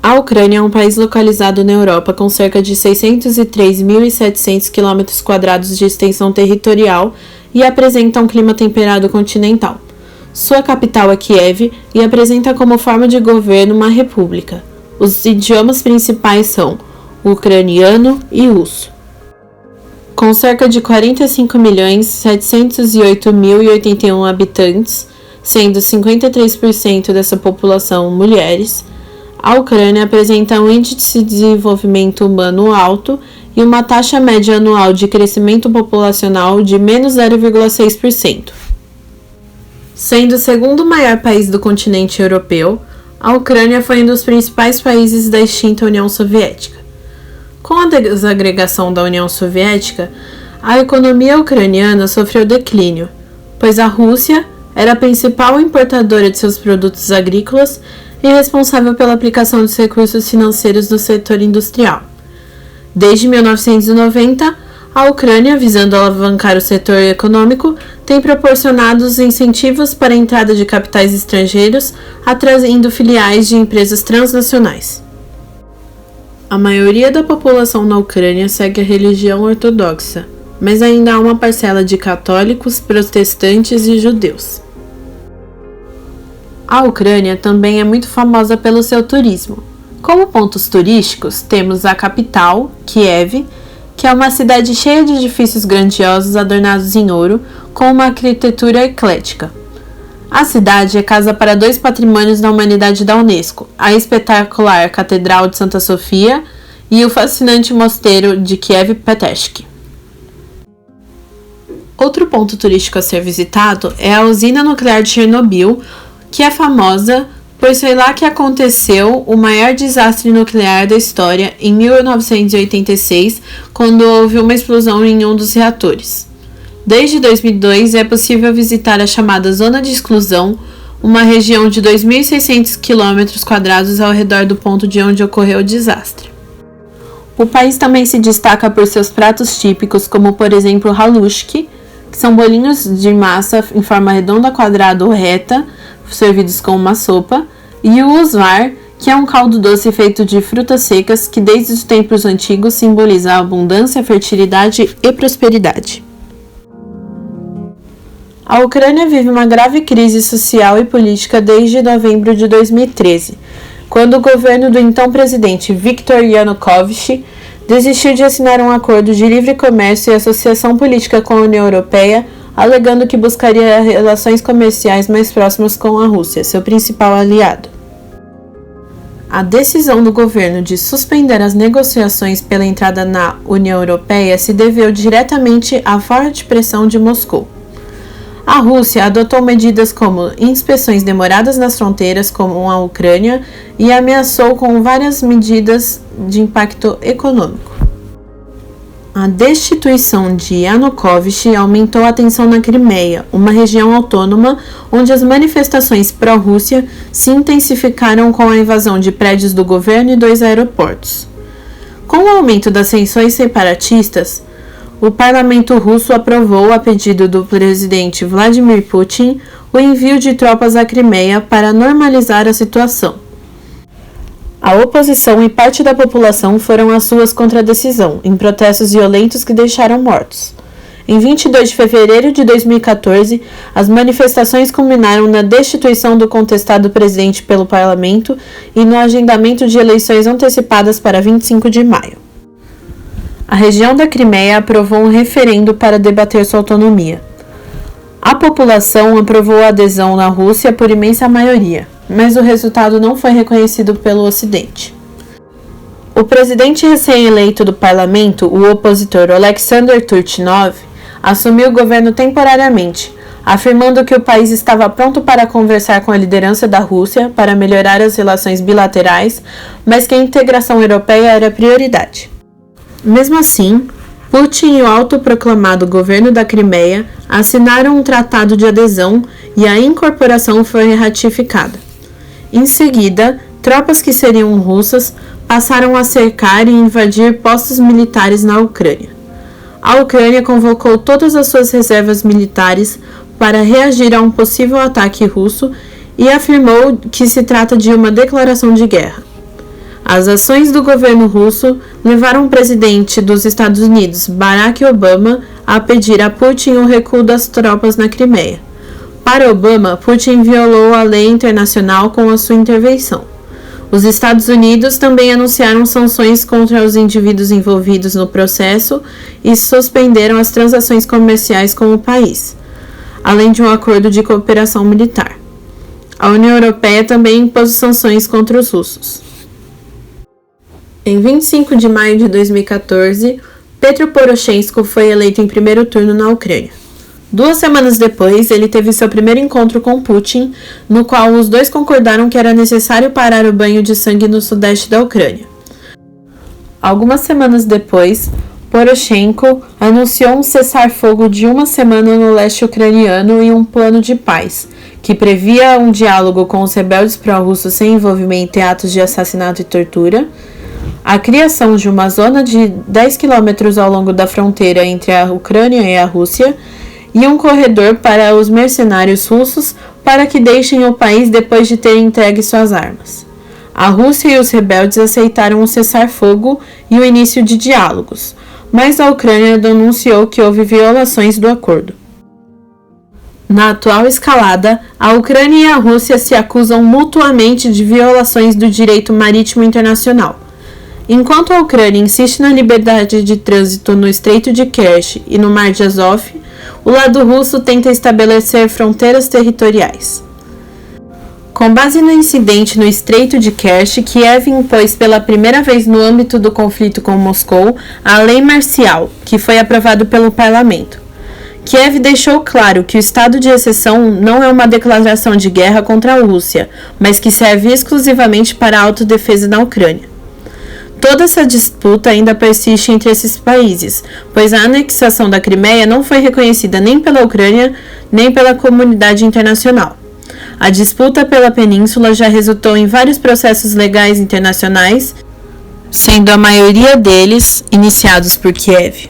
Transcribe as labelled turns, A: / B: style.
A: A Ucrânia é um país localizado na Europa com cerca de 603.700 km² de extensão territorial e apresenta um clima temperado continental. Sua capital é Kiev e apresenta como forma de governo uma república. Os idiomas principais são o ucraniano e russo. Com cerca de 45.708.081 habitantes, sendo 53% dessa população mulheres, a Ucrânia apresenta um índice de desenvolvimento humano alto e uma taxa média anual de crescimento populacional de menos 0,6%. Sendo o segundo maior país do continente europeu, a Ucrânia foi um dos principais países da extinta União Soviética. Com a desagregação da União Soviética, a economia ucraniana sofreu declínio, pois a Rússia era a principal importadora de seus produtos agrícolas e responsável pela aplicação dos recursos financeiros no setor industrial. Desde 1990, a Ucrânia, visando alavancar o setor econômico, tem proporcionado os incentivos para a entrada de capitais estrangeiros, atraindo filiais de empresas transnacionais. A maioria da população na Ucrânia segue a religião ortodoxa, mas ainda há uma parcela de católicos, protestantes e judeus. A Ucrânia também é muito famosa pelo seu turismo. Como pontos turísticos, temos a capital, Kiev, que é uma cidade cheia de edifícios grandiosos adornados em ouro, com uma arquitetura eclética. A cidade é casa para 2 patrimônios da humanidade da Unesco, a espetacular Catedral de Santa Sofia e o fascinante mosteiro de Kiev-Petersky. Outro ponto turístico a ser visitado é a usina nuclear de Chernobyl, que é famosa, pois foi lá que aconteceu o maior desastre nuclear da história em 1986, quando houve uma explosão em um dos reatores. Desde 2002 é possível visitar a chamada Zona de Exclusão, uma região de 2.600 km² ao redor do ponto de onde ocorreu o desastre. O país também se destaca por seus pratos típicos, como por exemplo o halushki, que são bolinhos de massa em forma redonda, quadrada ou reta, servidos com uma sopa, e o usvar, que é um caldo doce feito de frutas secas que desde os tempos antigos simboliza a abundância, fertilidade e prosperidade. A Ucrânia vive uma grave crise social e política desde novembro de 2013, quando o governo do então presidente Viktor Yanukovych desistiu de assinar um acordo de livre comércio e associação política com a União Europeia, alegando que buscaria relações comerciais mais próximas com a Rússia, seu principal aliado. A decisão do governo de suspender as negociações pela entrada na União Europeia se deveu diretamente à forte pressão de Moscou. A Rússia adotou medidas como inspeções demoradas nas fronteiras com a Ucrânia e ameaçou com várias medidas de impacto econômico. A destituição de Yanukovych aumentou a tensão na Crimeia, uma região autônoma onde as manifestações pró-Rússia se intensificaram com a invasão de prédios do governo e 2 aeroportos. Com o aumento das tensões separatistas, o parlamento russo aprovou, a pedido do presidente Vladimir Putin, o envio de tropas à Crimeia para normalizar a situação. A oposição e parte da população foram às ruas contra a decisão, em protestos violentos que deixaram mortos. Em 22 de fevereiro de 2014, as manifestações culminaram na destituição do contestado presidente pelo parlamento e no agendamento de eleições antecipadas para 25 de maio. A região da Crimeia aprovou um referendo para debater sua autonomia. A população aprovou a adesão na Rússia por imensa maioria, mas o resultado não foi reconhecido pelo Ocidente. O presidente recém-eleito do parlamento, o opositor Alexander Turchinov, assumiu o governo temporariamente, afirmando que o país estava pronto para conversar com a liderança da Rússia para melhorar as relações bilaterais, mas que a integração europeia era prioridade. Mesmo assim, Putin e o autoproclamado governo da Crimeia assinaram um tratado de adesão e a incorporação foi ratificada. Em seguida, tropas que seriam russas passaram a cercar e invadir postos militares na Ucrânia. A Ucrânia convocou todas as suas reservas militares para reagir a um possível ataque russo e afirmou que se trata de uma declaração de guerra. As ações do governo russo levaram o presidente dos Estados Unidos, Barack Obama, a pedir a Putin o recuo das tropas na Crimeia. Para Obama, Putin violou a lei internacional com a sua intervenção. Os Estados Unidos também anunciaram sanções contra os indivíduos envolvidos no processo e suspenderam as transações comerciais com o país, além de um acordo de cooperação militar. A União Europeia também impôs sanções contra os russos. Em 25 de maio de 2014, Petro Poroshenko foi eleito em primeiro turno na Ucrânia. 2 semanas depois, ele teve seu primeiro encontro com Putin, no qual os dois concordaram que era necessário parar o banho de sangue no sudeste da Ucrânia. Algumas semanas depois, Poroshenko anunciou um cessar-fogo de 1 semana no leste ucraniano e um plano de paz, que previa um diálogo com os rebeldes pró-russos sem envolvimento em atos de assassinato e tortura, a criação de uma zona de 10 quilômetros ao longo da fronteira entre a Ucrânia e a Rússia e um corredor para os mercenários russos para que deixem o país depois de terem entregue suas armas. A Rússia e os rebeldes aceitaram o cessar-fogo e o início de diálogos, mas a Ucrânia denunciou que houve violações do acordo. Na atual escalada, a Ucrânia e a Rússia se acusam mutuamente de violações do direito marítimo internacional. Enquanto a Ucrânia insiste na liberdade de trânsito no Estreito de Kerch e no Mar de Azov, o lado russo tenta estabelecer fronteiras territoriais. Com base no incidente no Estreito de Kerch, Kiev impôs pela primeira vez no âmbito do conflito com Moscou a Lei Marcial, que foi aprovado pelo parlamento. Kiev deixou claro que o estado de exceção não é uma declaração de guerra contra a Rússia, mas que serve exclusivamente para a autodefesa da Ucrânia. Toda essa disputa ainda persiste entre esses países, pois a anexação da Crimeia não foi reconhecida nem pela Ucrânia, nem pela comunidade internacional. A disputa pela península já resultou em vários processos legais internacionais, sendo a maioria deles iniciados por Kiev.